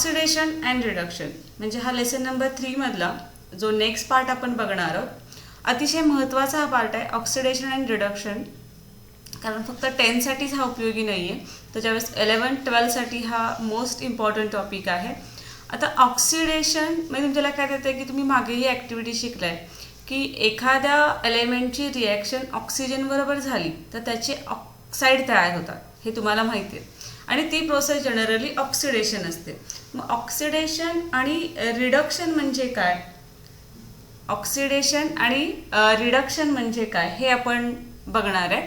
Oxidation and reduction म्हणजे हा lesson number 3 मधला जो नेक्स्ट पार्ट आपण बघणार आहोत. अतिशय महत्त्वाचा हा पार्ट आहे ऑक्सिडेशन अँड रिडक्शन, कारण फक्त 10 साठीच हा उपयोगी नाही आहे, तर ज्यावेळेस 11-12 साठी हा मोस्ट इम्पॉर्टंट टॉपिक आहे. आता ऑक्सिडेशन म्हणजे तुमच्याला काय देतं की तुम्ही मागेही ॲक्टिव्हिटी शिकलाय की एखाद्या एलिमेंटची रिॲक्शन ऑक्सिजन बरोबर झाली तर त्याचे ऑक्साईड तयार होतात, हे तुम्हाला माहिती आहे, आणि ती प्रोसेस जनरली ऑक्सिडेशन असते. मग ऑक्सिडेशन आणि रिडक्शन म्हणजे काय, ऑक्सिडेशन आणि रिडक्शन म्हणजे काय हे आपण बघणार आहे.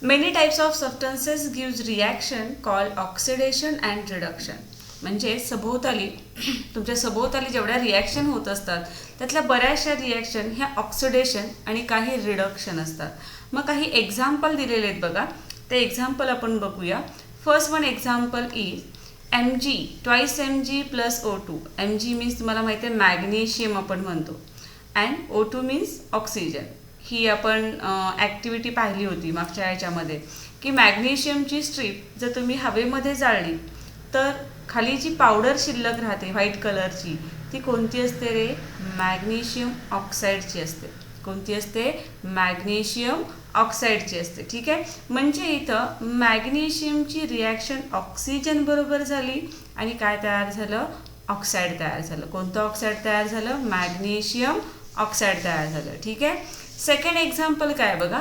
Many types of substances gives reaction called oxidation and reduction. म्हणजे तुमच्या सभोवताली जेवढ्या रिॲक्शन होत असतात त्यातल्या बऱ्याचशा रिॲक्शन ह्या ऑक्सिडेशन आणि काही रिडक्शन असतात. मग काही एक्झाम्पल दिलेले आहेत बघा, ते एक्झाम्पल आपण बघूया. First one example is Mg twice Mg plus O2. Mg means तुम्हाला माहिती आहे मॅग्नेशियम आपण म्हणतो, अँड O2 मीन्स ऑक्सिजन. ही आपण ॲक्टिव्हिटी पाहिली होती मागच्या याच्यामध्ये की मॅग्नेशियमची स्ट्रीप जर तुम्ही हवेमध्ये जाळली तर खाली जी पावडर शिल्लक राहते व्हाईट कलरची ती कोणती असते रे, मॅग्नेशियम ऑक्साईडची असते. कोणती असते, मॅग्नेशियम ऑक्साईडची असते. ठीक आहे, म्हणजे इथं मॅग्नेशियमची रिॲक्शन ऑक्सिजन बरोबर झाली आणि काय तयार झालं, ऑक्साईड तयार झालं. कोणतं ऑक्साईड तयार झालं, मॅग्नेशियम ऑक्साईड तयार झालं. ठीक आहे. सेकंड एक्झाम्पल काय बघा,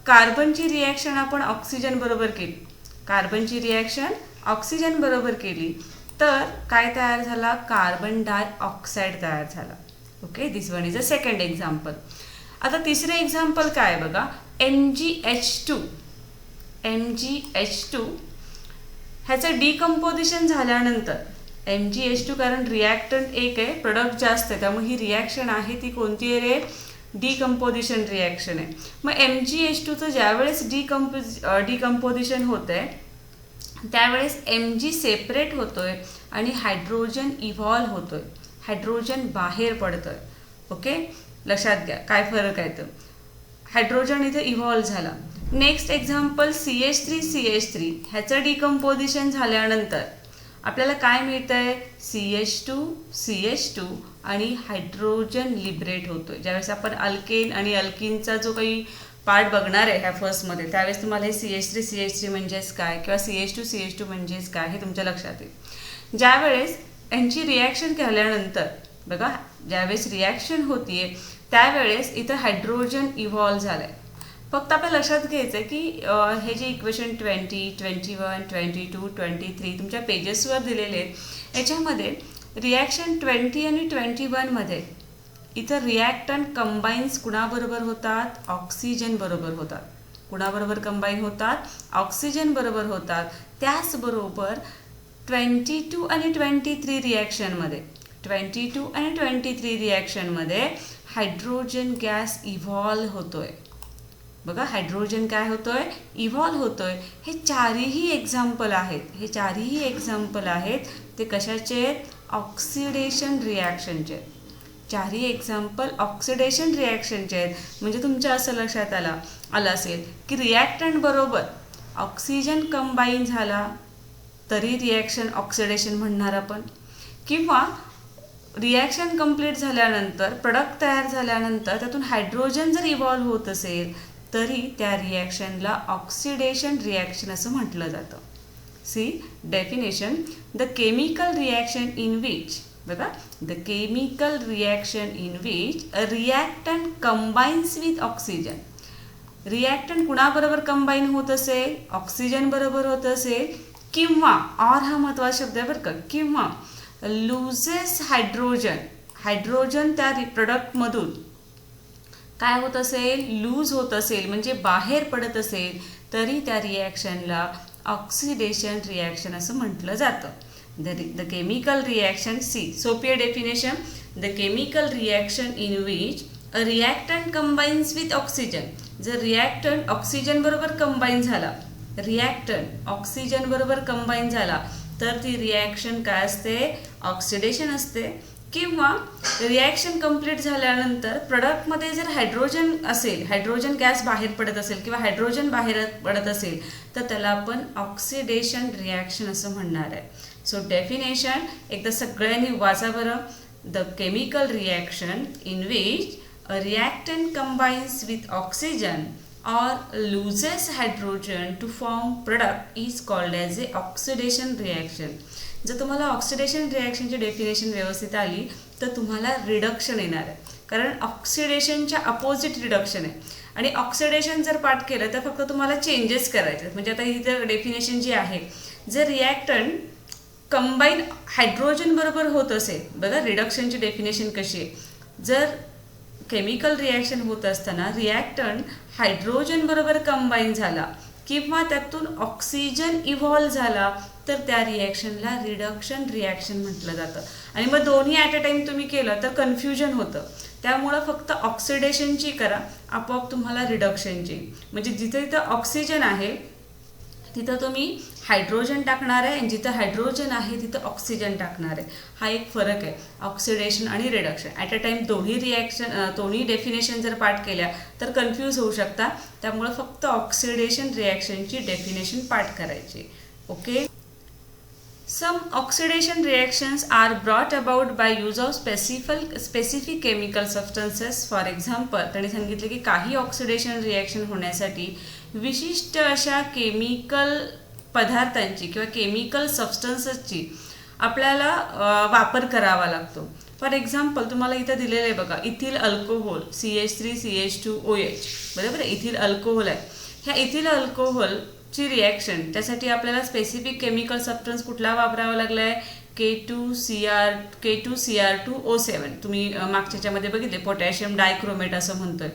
कार्बनची रिॲक्शन आपण ऑक्सिजन बरोबर केली, कार्बनची रिॲक्शन ऑक्सिजन बरोबर केली तर काय तयार झाला, कार्बन डायऑक्साईड तयार झाला. Okay, this one is a second example. आता तिसरे एक्झाम्पल काय बघा, MgH2 ह्याचं डिकम्पोजिशन झाल्यानंतर MgH2, कारण रिॲक्टंट एक आहे प्रोडक्ट जास्त आहे, त्यामुळे ही रिॲक्शन आहे ती कोणती आहे रे, डिकम्पोजिशन रिॲक्शन आहे. मग MgH2चं ज्यावेळेस डिकम्पोजिशन होत आहे त्यावेळेस Mg सेपरेट होतोय आणि हायड्रोजन इव्हॉल्व होतोय, हायड्रोजन बाहेर पडतोय. ओके, लक्षात घ्या काय फरक आहे तर हायड्रोजन इथे इव्हॉल्व झाला. नेक्स्ट एक्झाम्पल CH3 ह्याचं डिकम्पोजिशन झाल्यानंतर आपल्याला काय मिळतंय, CH2 आणि हायड्रोजन लिबरेट होतोय. ज्यावेळेस आपण अल्केन आणि अल्किनचा जो काही पार्ट बघणार आहे ह्या फर्स्टमध्ये त्यावेळेस तुम्हाला हे CH3 म्हणजेच काय किंवा CH2 म्हणजेच काय हे तुमच्या लक्षात येईल. ज्यावेळेस यांची रिॲक्शन केल्यानंतर बघा, ज्यावेळेस रिॲक्शन होतीये त्यावेळेस इथं हायड्रोजन इव्हॉल्व झालाय. फक्त आपल्या लक्षात घ्यायचं आहे की हे जे इक्वेशन 20, 21, 22, 23 तुमच्या पेजेसवर दिलेले आहेत याच्यामध्ये रिॲक्शन 20 आणि 21 मध्ये इथं रिॲक्टंट कंबाईन्स कुणाबरोबर होतात, ऑक्सिजन बरोबर होतात. कुणाबरोबर कंबाईन होतात, ऑक्सिजन बरोबर होतात. त्याचबरोबर 22 आणि 23 रिॲक्शनमध्ये हायड्रोजन गॅस इव्हॉल्व होतोय. बघा, हायड्रोजन काय होतोय, इव्हॉल्व होतोय. हे चारही एक्झाम्पल आहेत ते कशाचे आहेत, ऑक्सिडेशन रिॲक्शनचे आहेत. चारही एक्झाम्पल ऑक्सिडेशन रिॲक्शनचे आहेत. म्हणजे तुमच्या असं लक्षात आलं असेल की रिॲक्टंट बरोबर ऑक्सिजन कंबाईन झाला तरी रिॲक्शन ऑक्सिडेशन म्हणणार आपण, किंवा रिॲक्शन कंप्लीट झाल्यानंतर प्रोडक्ट तयार झाल्यानंतर त्यातून हायड्रोजन जर इव्हॉल्व होत असेल तरी त्या रिॲक्शनला ऑक्सिडेशन रिॲक्शन असं म्हटलं जातं. See definition, the chemical reaction in which बघा, the chemical reaction in which a reactant combines with oxygen. Reactant कुणाबरोबर कंबाईन होत असेल, ऑक्सिजन बरोबर होत असेल, किंवा और हा महत्त्वाचा शब्द आहे बरं का, किंवा लुजेस हायड्रोजन त्या प्रोडक्टमधून काय होत असेल, लूज होत असेल म्हणजे बाहेर पडत असेल तरी त्या रिॲक्शनला ऑक्सिडेशन रिॲक्शन असं म्हटलं जातं. द केमिकल रिॲक्शन, सी सोपी definition, the chemical reaction in which a reactant combines with oxygen. जर रिॲक्टंट ऑक्सिजन बरोबर कंबाईन झाला तर ती रिॲक्शन काय असते, ऑक्सिडेशन असते. किंवा रिॲक्शन कंप्लीट झाल्यानंतर प्रोडक्टमध्ये जर हायड्रोजन गॅस बाहेर पडत असेल किंवा हायड्रोजन बाहेर पडत असेल तर त्याला आपण ऑक्सिडेशन रिॲक्शन असं म्हणणार आहे. सो डेफिनेशन एकदा सगळ्यांनी वाचा बरं. The chemical reaction in which a reactant combines with oxygen or loses hydrogen to form product is called as a oxidation reaction. जर तुम्हाला ऑक्सिडेशन रिॲक्शनची डेफिनेशन व्यवस्थित आली तर तुम्हाला रिडक्शन येणार आहे, कारण ऑक्सिडेशनच्या अपोजिट रिडक्शन आहे. आणि ऑक्सिडेशन जर पाठ केलं तर फक्त तुम्हाला चेंजेस करायचे आहेत. म्हणजे आता ही जर डेफिनेशन जी आहे, जर रिॲक्टंट कंबाईन हायड्रोजन बरोबर होत असेल, बघा रिडक्शनची डेफिनेशन कशी आहे, जर केमिकल रिॲक्शन होत असताना रिॲक्टंट हायड्रोजन बरोबर कंबाईन झाला किंवा त्यातून ऑक्सिजन इव्हॉल्व झाला तर त्या रिॲक्शनला रिडक्शन रिॲक्शन म्हटलं जातं. आणि मग दोन्ही ॲट अ टाईम तुम्ही केलं तर कन्फ्युजन होतं. त्यामुळं फक्त ऑक्सिडेशनची करा, आपोआप तुम्हाला रिडक्शनची. म्हणजे जिथे जिथं ऑक्सिजन आहे तिथं तुम्ही हायड्रोजन टाकणार आहे आणि जिथं हायड्रोजन आहे तिथं ऑक्सिजन टाकणार आहे. हा एक फरक आहे ऑक्सिडेशन आणि रिडक्शन. ॲट अ टाईम दोन्ही डेफिनेशन जर पाठ केल्या तर कन्फ्यूज होऊ शकता. त्यामुळं फक्त ऑक्सिडेशन रिॲक्शनची डेफिनेशन पाठ करायची. Okay. Some oxidation reactions are brought about by use of specific chemical substances. For example, त्यांनी सांगितले की काही ऑक्सिडेशन रिॲक्शन होण्यासाठी विशिष्ट अशा केमिकल पदार्थांची किंवा केमिकल सबस्टन्सेसची आपल्याला वापर करावा लागतो. फॉर एक्झाम्पल तुम्हाला इथं दिलेलं आहे बघा, इथिल अल्कोहोल CH3CH2OH, बरोबर आहे, इथिल अल्कोहोल आहे. ह्या इथिल अल्कोहोल ची रिॲक्शन त्यासाठी आपल्याला स्पेसिफिक केमिकल सबस्टन्स कुठला वापरावा लागला आहे, K2Cr2O7. तुम्ही मागच्यामध्ये बघितले पोटॅशियम डायक्रोमेट असं म्हणतोय.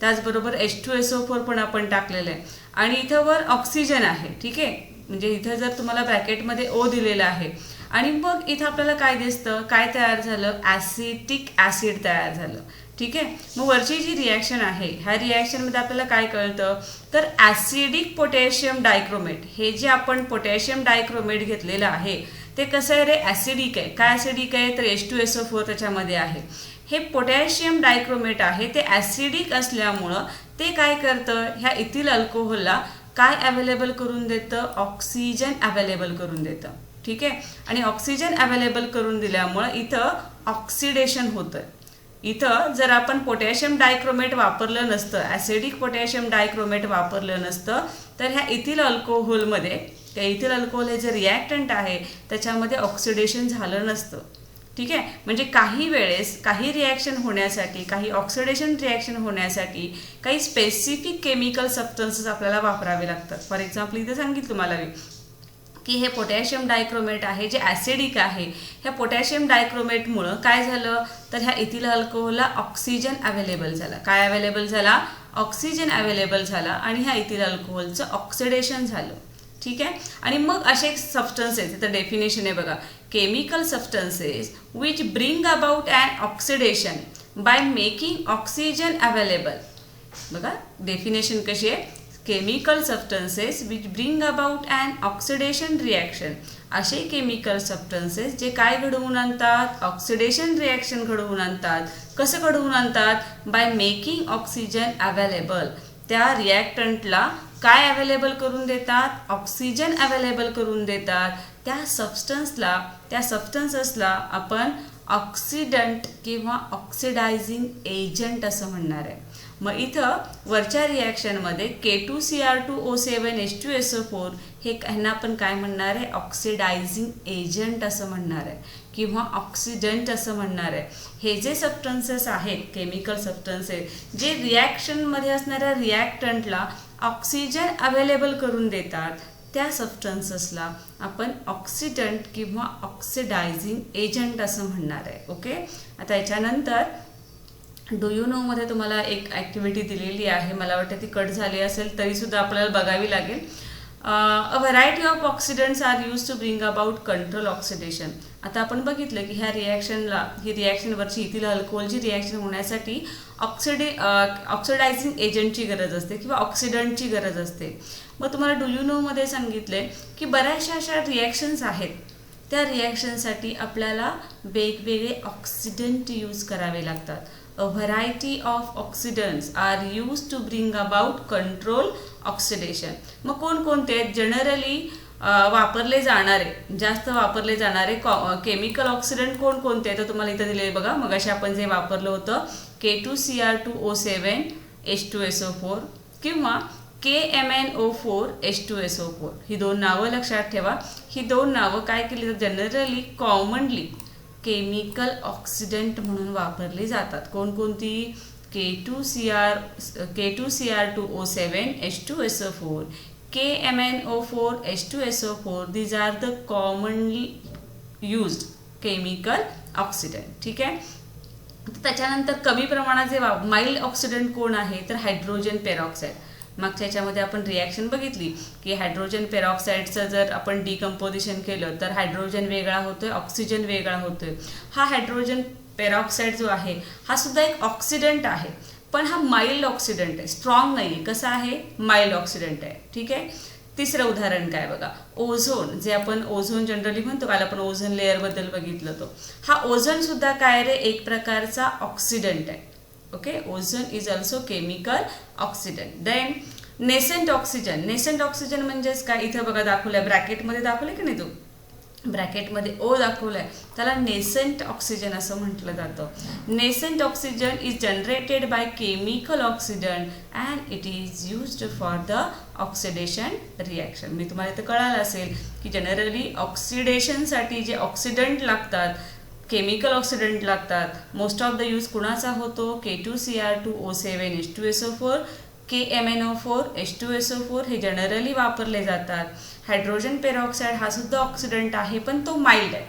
त्याचबरोबर H2SO4 पण आपण टाकलेलं आहे. आणि इथं वर ऑक्सिजन आहे, ठीक आहे. म्हणजे इथं जर तुम्हाला ब्रॅकेटमध्ये O दिलेला आहे आणि मग इथं आपल्याला काय दिसतं, काय तयार झालं, ॲसिटिक ॲसिड तयार झालं, ठीक आहे. मग वरची जी रिॲक्शन आहे ह्या रिॲक्शनमध्ये आपल्याला काय कळतं, तर ॲसिडिक पोटॅशियम डायक्रोमेट, हे जे आपण पोटॅशियम डायक्रोमेट घेतलेलं आहे ते कसं आहे रे, ॲसिडिक आहे. काय ॲसिडिक आहे, तर H2SO4 त्याच्यामध्ये आहे. हे पोटॅशियम डायक्रोमेट आहे, ते ॲसिडिक असल्यामुळं ते काय करतं, ह्या इथिल अल्कोहोलला काय अवेलेबल करून देतं, ऑक्सिजन अवेलेबल करून देतं, ठीक आहे. आणि ऑक्सिजन अवेलेबल करून दिल्यामुळं इथं ऑक्सिडेशन होतं. इथं जर आपण पोटॅशियम डायक्रोमेट वापरलं नसतं, ॲसिडिक पोटॅशियम डायक्रोमेट वापरलं नसतं, तर ह्या इथिल अल्कोहोलमध्ये, त्या इथिल अल्कोहोल हे जे रिॲक्टंट आहे त्याच्यामध्ये ऑक्सिडेशन झालं नसतं, ठीक आहे. म्हणजे काही वेळेस काही रिॲक्शन होण्यासाठी, काही ऑक्सिडेशन रिॲक्शन होण्यासाठी काही स्पेसिफिक केमिकल सबस्टन्सेस आपल्याला वापरावे लागतात. फॉर एक्झाम्पल इथे सांगितलं तुम्हाला मी की हे पोटॅशियम डायक्रोमेट आहे जे ॲसिडिक आहे. ह्या पोटॅशियम डायक्रोमेटमुळं काय झालं, तर ह्या इथिल अल्कोहोलला ऑक्सिजन अवेलेबल झाला. काय अवेलेबल झाला, ऑक्सिजन अवेलेबल झाला आणि ह्या इथिल अल्कोहोलचं ऑक्सिडेशन झालं, ठीक आहे. आणि मग असे सबस्टन्सेस, इथं डेफिनेशन आहे बघा, chemical substances which bring about an oxidation by making oxygen available. बघा डेफिनेशन कशी आहे, chemical substances which bring about an oxidation reaction. असे केमिकल सबस्टन्सेस जे काय घडवून आणतात, ऑक्सिडेशन रिॲक्शन घडवून आणतात. कसं घडवून आणतात, बाय मेकिंग ऑक्सिजन अवेलेबल. त्या रिॲक्टंटला काय अवेलेबल करून देतात, ऑक्सिजन अवेलेबल करून देतात. त्या सबस्टन्सेसला आपण ऑक्सिडंट किंवा ऑक्सिडायझिंग एजंट असं म्हणणार आहे. मग इथं वरच्या रिॲक्शनमध्ये K2Cr2O7 H2SO4 हे ह्यांना आपण काय म्हणणार आहे, ऑक्सिडायझिंग एजंट असं म्हणणार आहे किंवा ऑक्सिडंट असं म्हणणार आहे. हे जे सबस्टन्सेस आहेत, केमिकल सबस्टन्सेस जे रिॲक्शनमध्ये असणाऱ्या रिॲक्टंटला ऑक्सिजन अवेलेबल करून देतात, त्या सबस्टन्सेसला आपण ऑक्सिडंट किंवा ऑक्सिडायझिंग एजंट असं म्हणणार आहे. ओके. आता याच्यानंतर डू यू नो मध्ये तुम्हाला एक ॲक्टिव्हिटी दिलेली आहे, मला वाटतं ती कट झाली असेल तरीसुद्धा आपल्याला बघावी लागेल. A variety of oxidants are use to bring about control oxidation. आता आपण बघितलं की ह्या रिॲक्शनला, ही रिॲक्शनवरची इथिल अल्कोहोलची रिॲक्शन होण्यासाठी ऑक्सिडायझिंग एजंटची गरज असते किंवा ऑक्सिडंटची गरज असते. मग तुम्हाला डू यू नोमध्ये सांगितले की बऱ्याचशा अशा रिॲक्शन्स आहेत, त्या रिॲक्शनसाठी आपल्याला वेगवेगळे ऑक्सिडंट यूज करावे लागतात. A variety of oxidants are used to bring about control oxidation. मग कोणकोणते आहेत, जनरली वापरले जाणारे जास्त वापरले जाणारे केमिकल ऑक्सिडंट कोणकोणते तर तुम्हाला इथं दिले बघा. मगाशी आपण जे वापरलं होतं K2Cr2O7H2SO4 किंवा KMnO4H2SO4 ही दोन नावं लक्षात ठेवा. ही दोन नावं काय केली तर जनरली कॉमनली केमिकल ऑक्सिडंट म्हणून वापरली जातात. कोणकोणती K2Cr2O7H2SO4 KMnO4H2SO4 these are the commonly used chemical oxidant. ठीक आहे. त्याच्यानंतर कमी प्रमाणाचे माइल्ड ऑक्सिडंट कोण आहे तर हायड्रोजन पेरॉक्साईड. मागच्या याच्यामध्ये आपण रिॲक्शन बघितली की हायड्रोजन पेरॉक्साईडचं जर आपण डिकम्पोजिशन केलं तर हायड्रोजन वेगळा होतोय, ऑक्सिजन वेगळा होतोय. हा हायड्रोजन पेरॉक्साईड जो आहे हा सुद्धा एक ऑक्सिडंट आहे, पण हा माइल्ड ऑक्सिडंट आहे, स्ट्रॉंग नाही आहे. कसं आहे? माइल्ड ऑक्सिडंट आहे. ठीक आहे. तिसरं उदाहरण काय बघा, ओझोन. जे आपण ओझोन जनरली म्हणतो, काल आपण ओझोन लेअरबद्दल बघितलं तो. हा ओझोन सुद्धा काय रे एक प्रकारचा ऑक्सिडंट आहे. Okay, ozone is also chemical oxidant. Then nascent oxygen. Nascent oxygen म्हणजेच काय? इथं बघा दाखवलंय, ब्रॅकेटमध्ये दाखवलंय की नाही, तो ब्रॅकेटमध्ये ओ दाखवलाय, त्याला नेसेंट ऑक्सिजन असं म्हटलं जातं. Nascent oxygen is generated by chemical oxidant and it is used for the oxidation reaction. मी तुम्हाला इथं कळालं असेल की जनरली ऑक्सिडेशनसाठी जे ऑक्सिडंट लागतात, केमिकल ऑक्सिडंट लागतात, मोस्ट ऑफ द यूज कुणाचा होतो? K2Cr2O7H2SO4 KMnO4H2SO4 हे जनरली वापरले जातात. हायड्रोजन पेरॉक्साईड हा सुद्धा ऑक्सिडंट आहे, पण तो माइल्ड आहे.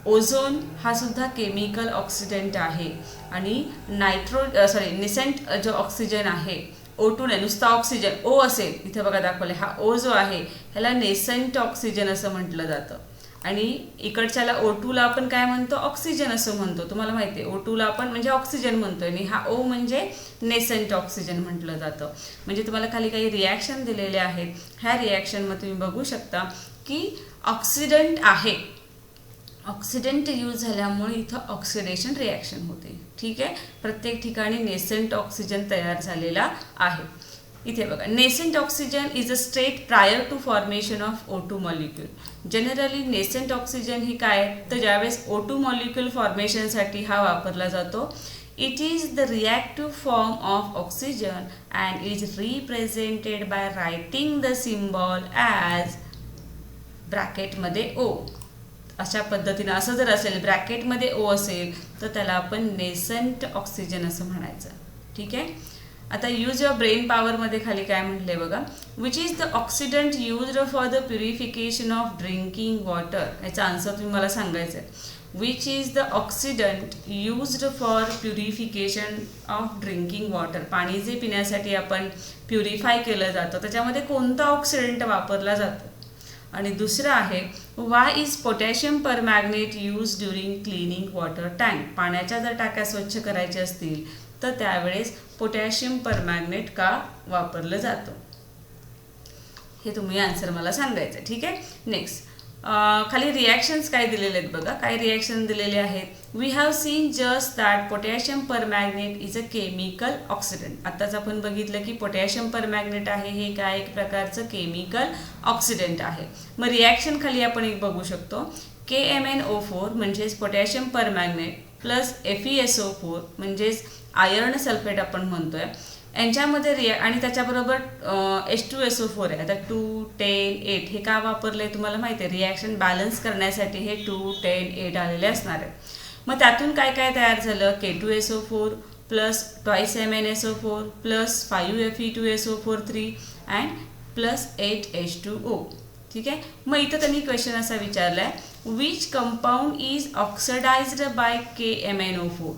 ओझोन हा सुद्धा केमिकल ऑक्सिडंट आहे. आणि नेसेंट जो ऑक्सिजन आहे, O2 नाही, नुसता ऑक्सिजन ओ असेल, इथे बघा दाखवले, हा ओ जो आहे ह्याला नेसेंट ऑक्सिजन असं म्हटलं जातं. आणि इकडच्याला O2ला आपण काय म्हणतो? ऑक्सिजन असं म्हणतो. तुम्हाला माहिती आहे O2ला आपण म्हणजे ऑक्सिजन म्हणतोय आणि हा O म्हणजे नेसेंट ऑक्सिजन म्हटलं जातं. म्हणजे तुम्हाला खाली काही रिॲक्शन दिलेले आहेत. ह्या रिॲक्शनमध्ये तुम्ही बघू शकता की ऑक्सिडंट आहे, ऑक्सिडंट यूज झाल्यामुळे इथं ऑक्सिडेशन रिॲक्शन होते. ठीक आहे. प्रत्येक ठिकाणी नेसेंट ऑक्सिजन तयार झालेला आहे. इथे बघा, nascent oxygen is a state prior to formation of O2 molecule. Generally nascent oxygen ही काय तर ज्यावेळेस O2 मॉलिक्यूल फॉर्मेशनसाठी हा वापरला जातो. It is the reactive form of oxygen and is represented by writing the symbol as ब्रॅकेटमध्ये O. अशा पद्धतीनं असं जर असेल, ब्रॅकेटमध्ये O असेल तर त्याला आपण नेसेंट ऑक्सिजन असं म्हणायचं. ठीक आहे. आता यूज युअर ब्रेन पॉवरमध्ये खाली काय म्हटलंय बघा, which is the oxidant used for the purification of drinking water. याचा आन्सर तुम्ही मला सांगायचं आहे. Which is the oxidant used for purification of drinking water. पाणी जे पिण्यासाठी आपण प्युरिफाय केलं जातं त्याच्यामध्ये कोणता ऑक्सिडंट वापरला जातो? आणि दुसरं आहे, why is potassium permanganate use during cleaning water tank. पाण्याच्या जर टाक्या स्वच्छ करायच्या असतील तर त्यावेळेस पोटॅशियम परमॅग्नेट का वापरलं जातं? हे तुम्ही आन्सर मला सांगायचं. ठीक आहे. नेक्स्ट खाली रिॲक्शन्स काय दिलेले आहेत बघा. काय रिॲक्शन दिलेले आहेत? We have seen just that potassium permanganate is a chemical oxidant. आत्ताच आपण बघितलं की पोटॅशियम परमॅग्नेट आहे हे काय एक प्रकारचं केमिकल ऑक्सिडंट आहे. मग रिॲक्शन खाली आपण एक बघू शकतो. KMnO4 म्हणजेच पोटॅशियम परमॅग्नेट प्लस FeSO4 म्हणजेच आयर्न सल्फेट आपण म्हणतोय, यांच्यामध्ये आणि त्याच्याबरोबर H2SO4 आहे. आता 2, 10, 8 हे का वापरले तुम्हाला माहिती आहे? रिॲक्शन बॅलन्स करण्यासाठी हे 2, 10, 8 आलेले असणार आहे. मग त्यातून काय काय तयार झालं? K2SO4 plus twice MnSO4 plus 5Fe2SO4 and plus 8H2O. ठीक आहे. मग इथं त्यांनी क्वेश्चन असा विचारला आहे, which compound is oxidized by KMnO4.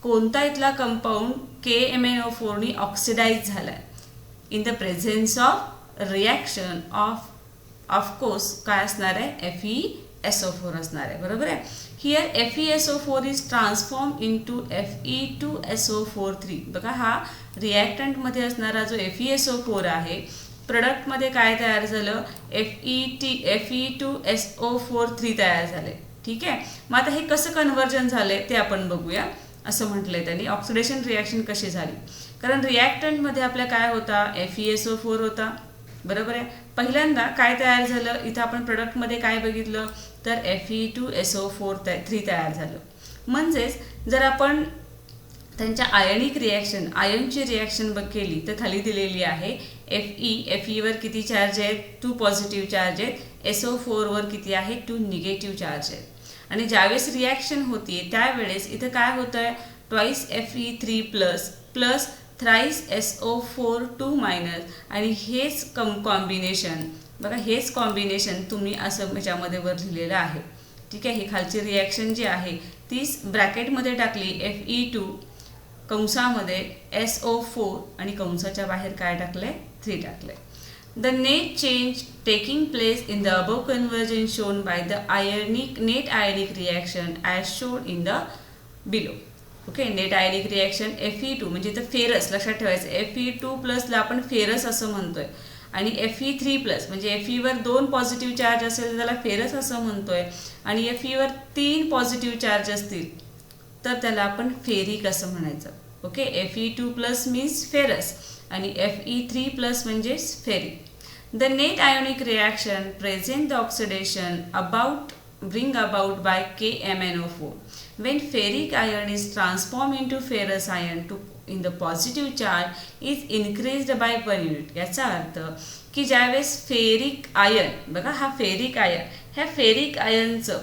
कोणता इथला कंपाऊंड KMnO4नी ऑक्सिडाइज झाला आहे? In the presence of reaction of course काय असणार आहे? FeSO4 असणार आहे. बरोबर आहे. Here FeSO4 is transform into Fe2SO4. बघा, हा रिॲक्टंटमध्ये असणारा जो FeSO4 आहे, प्रोडक्टमध्ये काय तयार झालं? Fe2SO4 तयार झाले. ठीक आहे. मग आता हे कसं कन्व्हर्जन झाले ते आपण बघूया. असं म्हटलंय त्यांनी, ऑक्सिडेशन रिॲक्शन कशी झाली. कारण रिॲक्टंटमध्ये आपल्या काय होता? FeSO4 होता. बरोबर आहे. पहिल्यांदा काय तयार झालं, इथं आपण प्रोडक्टमध्ये काय बघितलं तर Fe2SO4 तयार झालं. म्हणजेच जर आपण त्यांच्या आयनिक रिॲक्शन, आयनची रिॲक्शन केली तर खाली दिलेली आहे. Feवर किती चार्ज आहेत, 2 पॉझिटिव्ह चार्ज आहेत. SO4वर किती आहे, 2 निगेटिव्ह चार्ज आहेत. आणि ज्यावेळेस रिॲक्शन होतीये त्यावेळेस इथं काय होतं आहे, twice Fe3 plus thrice SO4 2 minus. आणि हेच कॉम्बिनेशन बघा, हेच कॉम्बिनेशन तुम्ही असं ह्याच्यामध्ये वर लिहिलेलं आहे. ठीक आहे. ही खालची रिॲक्शन जी आहे तीच ब्रॅकेटमध्ये टाकली, Fe2 कंसामध्ये SO4 आणि कंसाच्या बाहेर काय टाकलंय, 3 टाकलंय. The net change taking place in the above conversion shown by the net ionic reaction as shown in the below. Okay, net ionic reaction Fe2 म्हणजे इथं फेरस लक्षात ठेवायचं. Fe2 प्लसला आपण फेरस असं म्हणतोय आणि Fe3 प्लस म्हणजे Feवर 2 पॉझिटिव्ह चार्ज असेल तर त्याला फेरस असं म्हणतोय आणि Feवर 3 पॉझिटिव्ह चार्ज असतील तर त्याला आपण फेरिक असं म्हणायचं. Okay, Fe2 plus means ferrous आणि Fe3 प्लस म्हणजे ferric. The net ionic reaction present the oxidation bring about by KMnO4. When ferric ion is transformed into ferrous ion in the positive charge is increased by 1 unit. याचा अर्थ की ज्यावेळेस ferric ion, बघा हा ferric ion, ह्या ferric आयनचं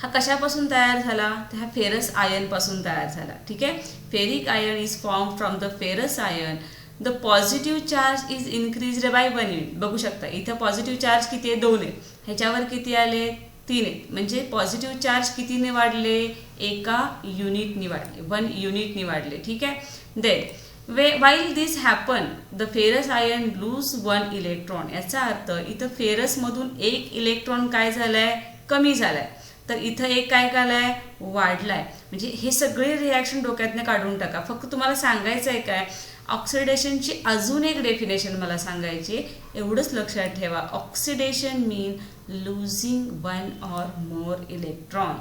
हा कशापासून तयार झाला, तर ह्या फेरस आयन पासून तयार झाला. ठीक आहे. Ferric ion is form from the ferrous ion. The positive charge is increased by 1 unit. बघू शकता इथं पॉझिटिव्ह चार्ज किती आहे, 2 आहे. ह्याच्यावर किती आले, 3 आहेत. म्हणजे पॉझिटिव्ह चार्ज कितीने वाढले, 1 युनिटनी वाढले, 1 युनिटनी वाढले. ठीक आहे. Then while this happen the ferrous ion lose 1 electron. याचा अर्थ इथं फेरसमधून 1 इलेक्ट्रॉन काय झालाय, कमी झालाय. तर इथं एक काय झालाय, वाढलाय. म्हणजे हे सगळे रिॲक्शन डोक्यातनं काढून टाका. फक्त तुम्हाला सांगायचं आहे काय, ऑक्सिडेशनची अजून एक डेफिनेशन मला सांगायची आहे. एवढंच लक्षात ठेवा, oxidation mean losing 1 or more electron.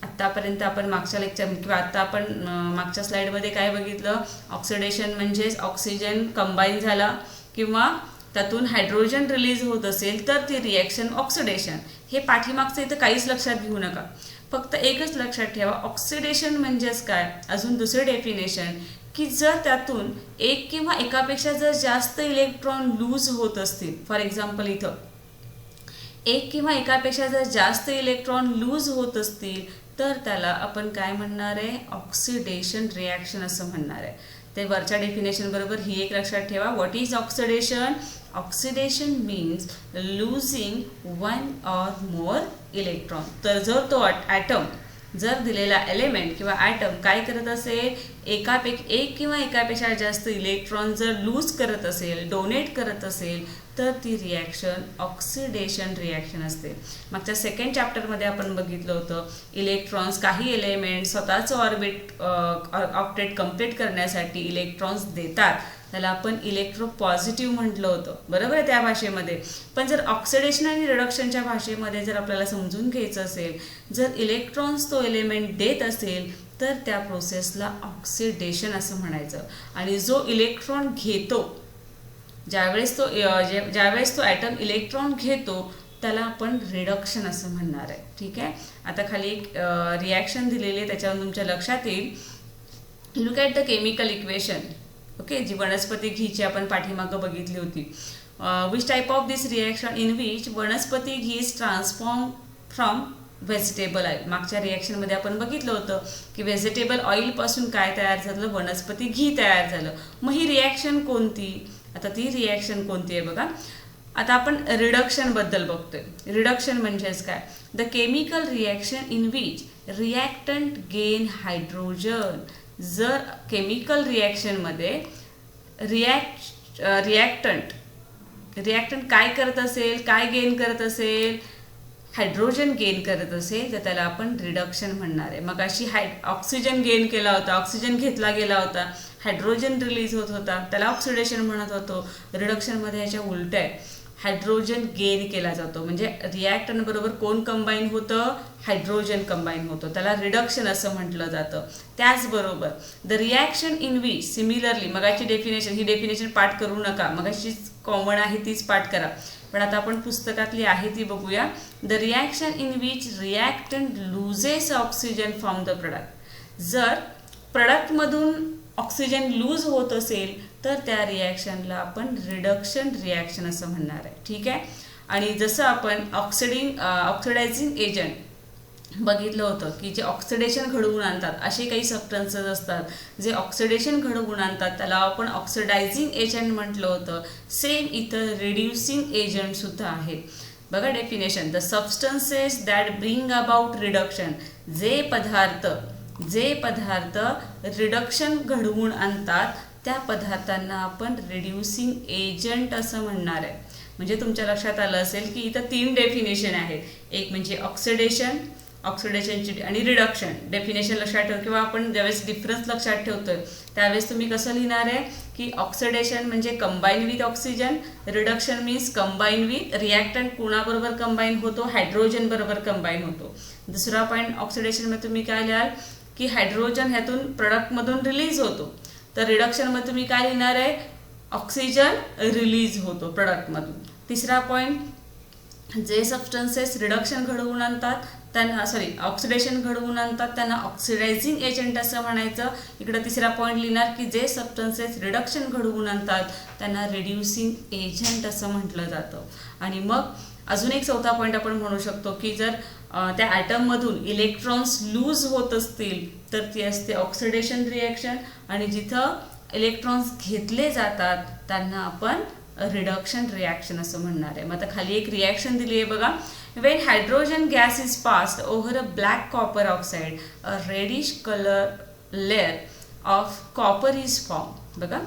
आत्तापर्यंत आपण मागच्या लेक्चर किंवा आत्ता आपण मागच्या स्लाईडमध्ये काय बघितलं, ऑक्सिडेशन म्हणजेच ऑक्सिजन कंबाईन झाला किंवा त्यातून हायड्रोजन रिलीज होत असेल तर ती रिॲक्शन ऑक्सिडेशन. हे पाठीमागचं इथं काहीच लक्षात घेऊ नका. फक्त एकच लक्षात ठेवा, ऑक्सिडेशन म्हणजेच काय, अजून दुसरे डेफिनेशन की जर त्यातून एक किंवा एकापेक्षा जर जास्त इलेक्ट्रॉन लूज होत असतील, फॉर एक्झाम्पल इथं एक किंवा एकापेक्षा जर जास्त इलेक्ट्रॉन लूज होत असतील तर त्याला आपण काय म्हणणार आहे, ऑक्सिडेशन रिॲक्शन असं म्हणणार आहे. ते वरच्या डेफिनेशन बरोबर ही एक लक्षात ठेवा. What is oxidation, oxidation means losing 1 or more electron. तर जर तो ॲटम, जर दिलेला एलिमेंट किंवा ॲटम काय करत असेल, एक किंवा एकापेक्षा जास्त इलेक्ट्रॉन जर लूज करत असेल, डोनेट करत असेल तर ती रिॲक्शन ऑक्सिडेशन रिॲक्शन असते. मागच्या सेकंड चॅप्टरमध्ये आपण बघितलं होतं, इलेक्ट्रॉन्स काही एलिमेंट स्वतःचं ऑक्टेट कम्प्लीट करण्यासाठी इलेक्ट्रॉन्स देतात, त्याला आपण इलेक्ट्रोपॉझिटिव्ह म्हटलं होतं. बरोबर आहे त्या भाषेमध्ये. पण जर ऑक्सिडेशन आणि रिडक्शनच्या भाषेमध्ये जर आपल्याला समजून घ्यायचं असेल, जर इलेक्ट्रॉन्स तो एलिमेंट देत असेल तर त्या प्रोसेसला ऑक्सिडेशन असं म्हणायचं. आणि जो इलेक्ट्रॉन घेतो, ज्यावेळेस तो ॲटम इलेक्ट्रॉन घेतो त्याला आपण रिडक्शन असं म्हणणार आहे. ठीक आहे. आता खाली एक रिॲक्शन दिलेली आहे, त्याच्यावर तुमच्या लक्षात येईल. Look at the chemical equation. Okay, जी वनस्पती घीची आपण पाठीमागं बघितली होती. Which type of this reaction in which vanaspati ghee is transform from vegetable oil. मागच्या रिॲक्शनमध्ये आपण बघितलं होतं की व्हेजिटेबल ऑइलपासून काय तयार झालं, वनस्पती घी तयार झालं. मग ही रिॲक्शन कोणती, आता ती रिॲक्शन कोणती आहे बघा. आता आपण रिडक्शनबद्दल बघतोय. रिडक्शन म्हणजेच काय, the chemical reaction in which reactant gain hydrogen. जर केमिकल रिॲक्शनमध्ये रिॲक्टंट काय करत असेल, काय गेन करत असेल, हायड्रोजन गेन करत असेल तर त्याला आपण रिडक्शन म्हणणार आहे. मग अशी ऑक्सिजन गेन केला होता, ऑक्सिजन घेतला गेला होता, हायड्रोजन रिलीज होत होता, त्याला ऑक्सिडेशन म्हणत होतो. रिडक्शनमध्ये याच्या उलट आहे. हायड्रोजन गेन केला जातो. म्हणजे रिॲक्टंट बरोबर कोण कंबाईन होतं? हायड्रोजन कंबाईन होतं, त्याला रिडक्शन असं म्हटलं जातं. त्याचबरोबर the reaction in which similarly, मगाची डेफिनेशन, ही डेफिनेशन पाठ करू नका, मगाशी कॉमन आहे तीच पाठ करा, पण आता आपण पुस्तकातली आहे ती बघूया. The reaction in which reactant loses oxygen from the product. जर प्रोडक्टमधून ऑक्सिजन लूज होत असेल तर त्या रिॲक्शनला आपण रिडक्शन रिॲक्शन असं म्हणणार आहे. ठीक आहे. आणि जसं आपण ऑक्सिडायझिंग एजंट बघितलं होतं की जे ऑक्सिडेशन घडवून आणतात, असे काही सबस्टन्सेस असतात जे ऑक्सिडेशन घडवून आणतात, त्याला आपण ऑक्सिडायझिंग एजंट म्हटलं होतं. सेम इथं रिड्युसिंग एजंट सुद्धा आहेत. बघा definition, the substances that bring about reduction, जे पदार्थ रिडक्शन घडवून आणतात त्या पदार्थांना आपण रिड्युसिंग एजंट असं म्हणणार आहे. म्हणजे तुमच्या लक्षात आलं असेल की इथं 3 डेफिनेशन आहेत. एक म्हणजे ऑक्सिडेशनची आणि रिडक्शन डेफिनेशन लक्षात ठेव, किंवा आपण ज्यावेळेस डिफरन्स लक्षात ठेवतोय त्यावेळेस तुम्ही कसं लिहिणार आहे की ऑक्सिडेशन म्हणजे combine with oxygen, reduction means combine with reactant कुणाबरोबर कंबाईन होतो? हायड्रोजन बरोबर कंबाईन होतो. दुसरा पॉईंट ऑक्सिडेशनमध्ये तुम्ही काय लिहाल की हायड्रोजन ह्यातून प्रोडक्टमधून रिलीज होतो. तर रिडक्शनमध्ये तुम्ही काय लिहिणार आहे? ऑक्सिजन रिलीज होतो प्रोडक्टमधून. तिसरा पॉईंट, जे सबस्टन्सेस रिडक्शन घडवून आणतात त्यांना ऑक्सिडेशन घडवून आणतात त्यांना ऑक्सिडायझिंग एजंट असं म्हणायचं. इकडं तिसरा पॉईंट लिहिणार की जे सबस्टन्सेस रिडक्शन घडवून आणतात त्यांना रिड्युसिंग एजंट असं म्हटलं जातं. आणि मग अजून एक चौथा पॉईंट आपण म्हणू शकतो की जर त्या ॲटममधून इलेक्ट्रॉन्स लूज होत असतील तर ती असते ऑक्सिडेशन रिॲक्शन, आणि जिथं इलेक्ट्रॉन्स घेतले जातात त्यांना आपण रिडक्शन रिॲक्शन असं म्हणणार आहे. मग आता खाली एक रिॲक्शन दिली आहे बघा. When hydrogen gas is passed over a black copper oxide a reddish colour layer of copper is form. बघा,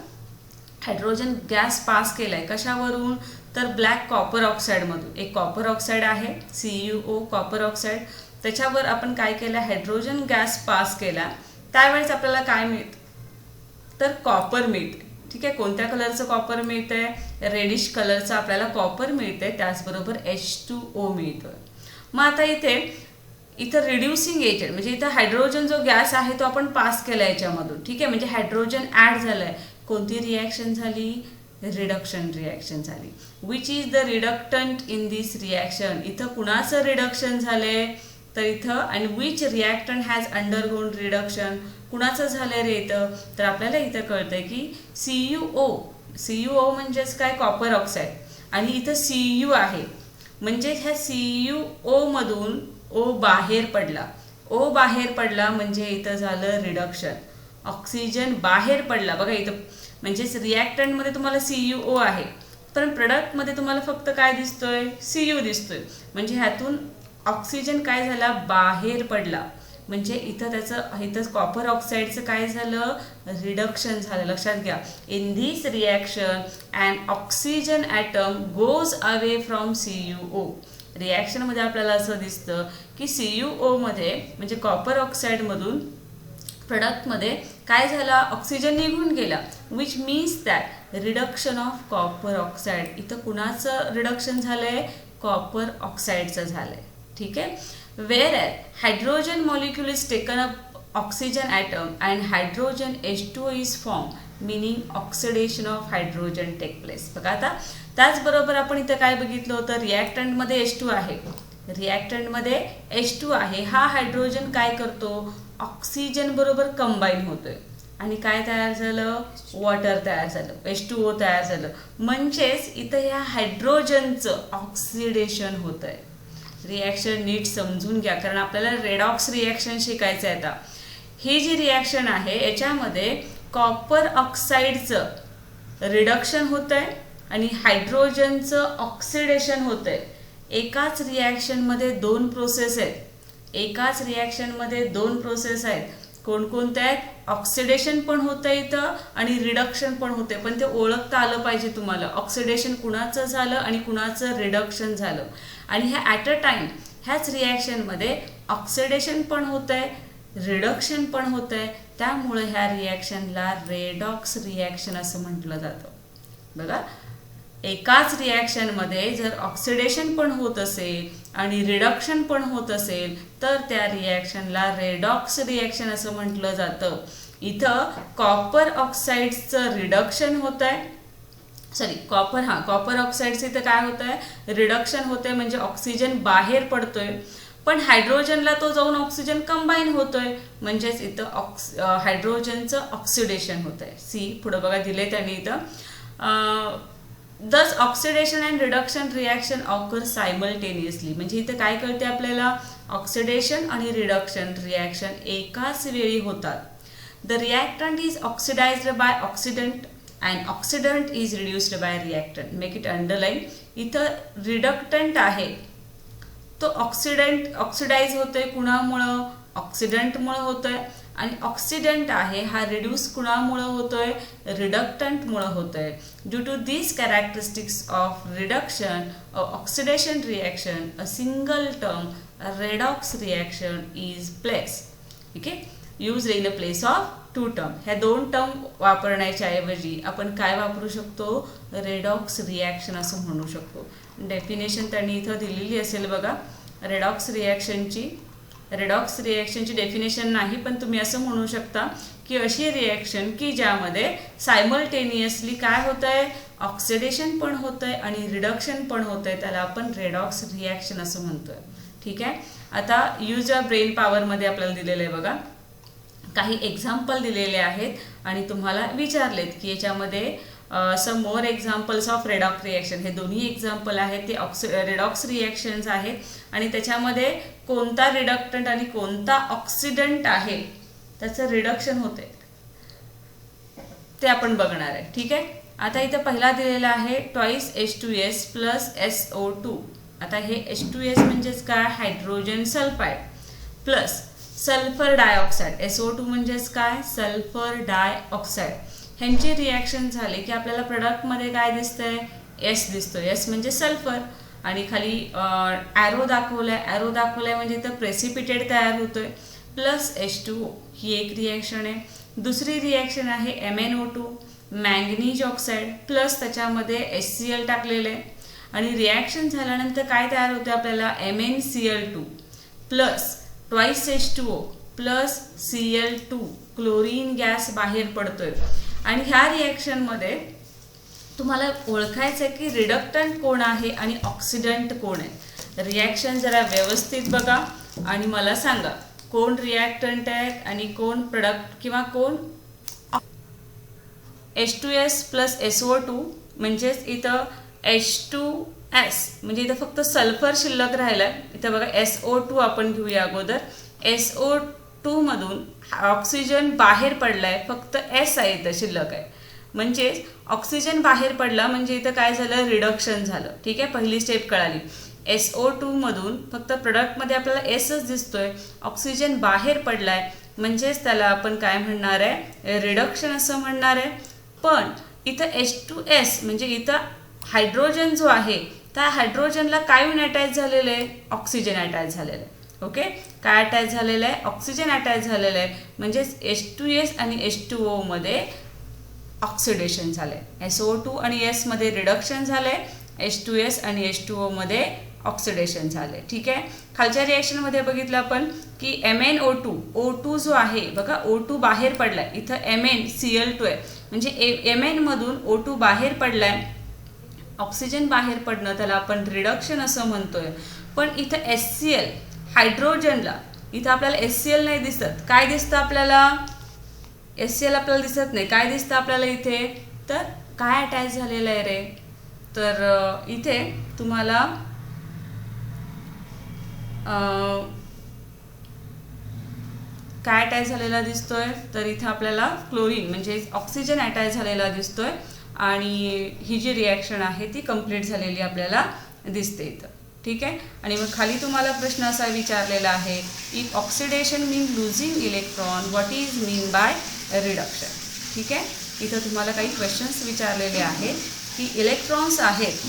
हायड्रोजन गॅस पास केलाय कशावरून? तर ब्लॅक कॉपर ऑक्साईडमधून. एक कॉपर ऑक्साईड आहे CuO कॉपर ऑक्साईड, त्याच्यावर आपण काय केलं? हायड्रोजन गॅस पास केला. त्यावेळेस आपल्याला काय मिळतं? तर कॉपर मिळते. ठीक आहे. कोणत्या कलरचं कॉपर मिळतंय? रेडिश कलरचं आपल्याला कॉपर मिळतंय. त्याचबरोबर H2O मिळतोय. मग आता इथं रिड्युसिंग एजंट म्हणजे इथं हायड्रोजन जो गॅस आहे तो आपण पास केला याच्यामधून. ठीक आहे. म्हणजे हायड्रोजन ॲड झालंय. कोणती रिॲक्शन झाली? रिडक्शन रिॲक्शन झाली. Which is the reductant in this reaction? इथं कुणाचं रिडक्शन झालंय? तर इथं आणि which reactant has undergone reduction? कुणाचं झालंय रे इथं? तर आपल्याला इथं कळतंय की CuO म्हणजेच काय? Copper oxide. आणि इथं Cu आहे म्हणजे ह्या CuO मधून O बाहेर पडला म्हणजे इथं झालं रिडक्शन. ऑक्सिजन बाहेर पडला. बघा इथं म्हणजेच रिॲक्टंटमध्ये तुम्हाला CuO आहे, पण प्रोडक्टमध्ये तुम्हाला फक्त काय दिसतोय? Cu दिसतोय. म्हणजे ह्यातून ऑक्सिजन काय झाला? बाहेर पडला. म्हणजे इथं कॉपर ऑक्साईडचं काय झालं? रिडक्शन झालं. लक्षात घ्या. In this reaction and oxygen atom goes away from CuO. रिॲक्शनमध्ये आपल्याला असं दिसतं की CuO मध्ये म्हणजे कॉपर ऑक्साईडमधून प्रोडक्टमध्ये काय झाला? ऑक्सिजन निघून गेला. Which means that reduction of copper oxide. इथं कुणाचं रिडक्शन झालंय? कॉपर ऑक्साईडचं झालंय. ठीक आहे. Whereas hydrogen molecule is taken up oxygen atom and hydrogen H2O is formed, meaning oxidation of hydrogen take place. बघा आता त्याचबरोबर आपण इथं काय बघितलं होतं? रिॲक्टंटमध्ये H2 आहे. रिॲक्टंटमध्ये H2 आहे. हा हायड्रोजन काय करतो? ऑक्सिजन बरोबर कंबाईन होतोय आणि काय तयार झालं? वॉटर तयार झालं, H2O तयार झालं. म्हणजेच इथं या हायड्रोजनचं ऑक्सिडेशन होत आहे. रिॲक्शन नीट समजून घ्या कारण आपल्याला रेडॉक्स रिॲक्शन शिकायचं आहे. आता ही जी रिॲक्शन आहे याच्यामध्ये कॉपर ऑक्साईडचं रिडक्शन होत आहे आणि हायड्रोजनचं ऑक्सिडेशन होत आहे. एकाच रिॲक्शनमध्ये दोन प्रोसेस आहेत. कोणकोणत्या आहेत? ऑक्सिडेशन पण होतं इथं आणि रिडक्शन पण होते, पण ते ओळखता आलं पाहिजे तुम्हाला. ऑक्सिडेशन कुणाचं झालं आणि कुणाचं रिडक्शन झालं. आणि ह्या ॲट अ टाइम ह्याच रिॲक्शनमध्ये ऑक्सिडेशन पण होत आहे, रिडक्शन पण होत आहे. त्यामुळे ह्या रिॲक्शनला रेडॉक्स रिॲक्शन असं म्हटलं जातं. बघा, एकाच रिॲक्शनमध्ये जर ऑक्सिडेशन पण होत असेल आणि रिडक्शन पण होत असेल तर त्या रिॲक्शनला रेडॉक्स रिॲक्शन असं म्हटलं जातं. इथं कॉपर ऑक्साईडचं रिडक्शन होत आहे, सॉरी कॉपर ऑक्साईडचं इथं काय होत आहे, रिडक्शन होतंय म्हणजे ऑक्सिजन बाहेर पडतोय, पण हायड्रोजनला तो जाऊन ऑक्सिजन कंबाईन होतोय म्हणजेच इथं हायड्रोजनचं ऑक्सिडेशन होत आहे. सी पुढे बघा दिले त्यांनी इथं दस oxidation and reduction reaction occur simultaneously. म्हणजे इथं काय कळते आपल्याला, ऑक्सिडेशन आणि रिडक्शन रिॲक्शन एकाच वेळी होतात. The reactant is oxidized by oxidant and oxidant is reduced by reactant. Make it underline. इथं रिडक्टंट आहे तो ऑक्सिडाइज होतोय कुणामुळं, ऑक्सिडंटमुळं होतोय, आणि ऑक्सिडंट आहे हा रिड्यूस कुणामुळं होतोय, रिडक्टंटमुळं होतोय. Due to these characteristics of reduction oxidation reaction a single term redox reaction is place. ठीक आहे, use in a place of two term. ह्या दोन टर्म वापरण्याच्या ऐवजी आपण काय वापरू शकतो, रेडॉक्स रिॲक्शन असं म्हणू शकतो. डेफिनेशन त्यांनी इथं दिलेली असेल बघा रेडॉक्स रिॲक्शनची. रेडॉक्स रिॲक्शनची डेफिनेशन नाही, पण तुम्ही असं म्हणू शकता की अशी रिॲक्शन की ज्यामध्ये सायमल्टेनियसली काय होत आहे, ऑक्सिडेशन पण होत आहे आणि रिडक्शन पण होत आहे, त्याला आपण रेडॉक्स रिॲक्शन असं म्हणतोय. ठीक आहे, आता यूज ऑफ ब्रेन पॉवरमध्ये आपल्याला दिलेलं आहे बघा, काही एक्झाम्पल दिलेले आहेत आणि तुम्हाला विचारलेत की याच्यामध्ये some more examples of redox reaction. हे दोन्ही एक्झाम्पल आहेत ते रेडॉक्स रिॲक्शन्स आहेत आणि त्याच्यामध्ये कोणता रिडक्टंट आणि कोणता ऑक्सिडंट आहे त्याचं रिडक्शन होते ते आपण बघणार आहे. ठीक आहे, आता इथं पहिला दिलेला आहे ट्वाइस H2S प्लस SO2. आता हे H2S म्हणजेच काय, hydrogen sulphide plus sulphur dioxide. SO2 म्हणजेच काय, सल्फर डायऑक्साईड. ह्यांची रिॲक्शन झाले की आपल्याला प्रोडक्टमध्ये काय दिसतंय, S दिसतोय. S म्हणजे सल्फर आणि खाली ॲरो दाखवलाय म्हणजे इथं प्रेसिपिटेट तयार होतोय प्लस H2O. ही एक रिॲक्शन आहे. दुसरी रिॲक्शन आहे MnO2 मॅंगनीज ऑक्साईड प्लस त्याच्यामध्ये HCl टाकलेलं आहे आणि रिॲक्शन झाल्यानंतर काय तयार होतं आपल्याला, MnCl2 plus twice H2O plus Cl2 chlorine gas बाहेर पडतोय. आणि ह्या रिॲक्शनमध्ये तुम्हाला ओळखायचं आहे की रिडक्टंट कोण आहे आणि ऑक्सिडंट कोण आहे. रिॲक्शन जरा व्यवस्थित बघा आणि मला सांगा कोण रिॲक्टंट आहेत आणि कोण प्रोडक्ट किंवा कोण. H2S प्लस SO2 म्हणजेच इथं H2S म्हणजे इथं फक्त सल्फर शिल्लक राहिला आहे. इथं बघा SO2 आपण घेऊया अगोदर. SO2 मधून ऑक्सिजन बाहेर पडलाय, फक्त S आहे इथं शिल्लक आहे. म्हणजे ऑक्सिजन बाहेर पडला म्हणजे इथं काय झालं, रिडक्शन झालं. ठीक आहे, पहिली स्टेप कळाली. SO2 मधून फक्त प्रोडक्टमध्ये आपल्याला Sच दिसतोय, ऑक्सिजन बाहेर पडलाय म्हणजेच त्याला आपण काय म्हणणार आहे, रिडक्शन असं म्हणणार आहे. पण इथं H2S म्हणजे इथं हायड्रोजन जो आहे त्या हायड्रोजनला काय येऊन अटॅच झालेलं आहे, ऑक्सिजन अटॅच झालेलं आहे. ओके, काय अटॅच झालेलं आहे, ऑक्सिजन अटॅच झालेलं आहे म्हणजेच H2S आणि H2O मध्ये ऑक्सिडेशन झालंय. SO2 आणि S मध्ये रिडक्शन झालंय, H2S आणि H2O मध्ये ऑक्सिडेशन झालंय. ठीक आहे, खालच्या रिॲक्शनमध्ये बघितलं आपण की MnO2 O2 जो आहे बघा, O2 बाहेर पडलाय. इथं MnCl2 आहे म्हणजे Mn मधून O2 बाहेर पडलाय, ऑक्सिजन बाहेर पडणं त्याला आपण रिडक्शन असं म्हणतोय. पण इथं HCl हायड्रोजनला, इथं आपल्याला HCl नाही दिसत. काय दिसतं आपल्याला, HCl आपल्याला दिसत नाही. काय दिसतं आपल्याला इथे, तर काय अटॅच झालेलं आहे रे, तर इथे तुम्हाला काय अटॅच झालेला दिसतोय, तर इथं आपल्याला क्लोरीन म्हणजे ऑक्सिजन अटॅच झालेला दिसतोय आणि ही जी रिॲक्शन आहे ती कंप्लीट झालेली आपल्याला दिसते इथं. ठीक आहे, आणि मग खाली तुम्हाला प्रश्न असा विचारलेला आहे, if oxidation mean losing electron what is mean by reduction. ठीक आहे, इथं तुम्हाला काही क्वेश्चन्स विचारलेले आहेत की इलेक्ट्रॉन्स आहेत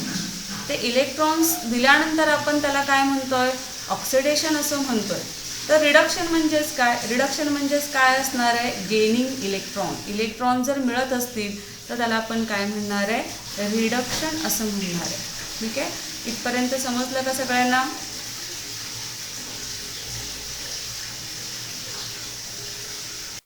ते इलेक्ट्रॉन्स दिल्यानंतर आपण त्याला काय म्हणतोय, ऑक्सिडेशन असं म्हणतोय. तर रिडक्शन म्हणजेच काय, रिडक्शन म्हणजेच काय असणार आहे, गेनिंग इलेक्ट्रॉन. इलेक्ट्रॉन जर मिळत असतील तर त्याला आपण काय म्हणणार आहे, रिडक्शन असं म्हणणार आहे. ठीक आहे, इथपर्यंत समजलं का सगळ्यांना.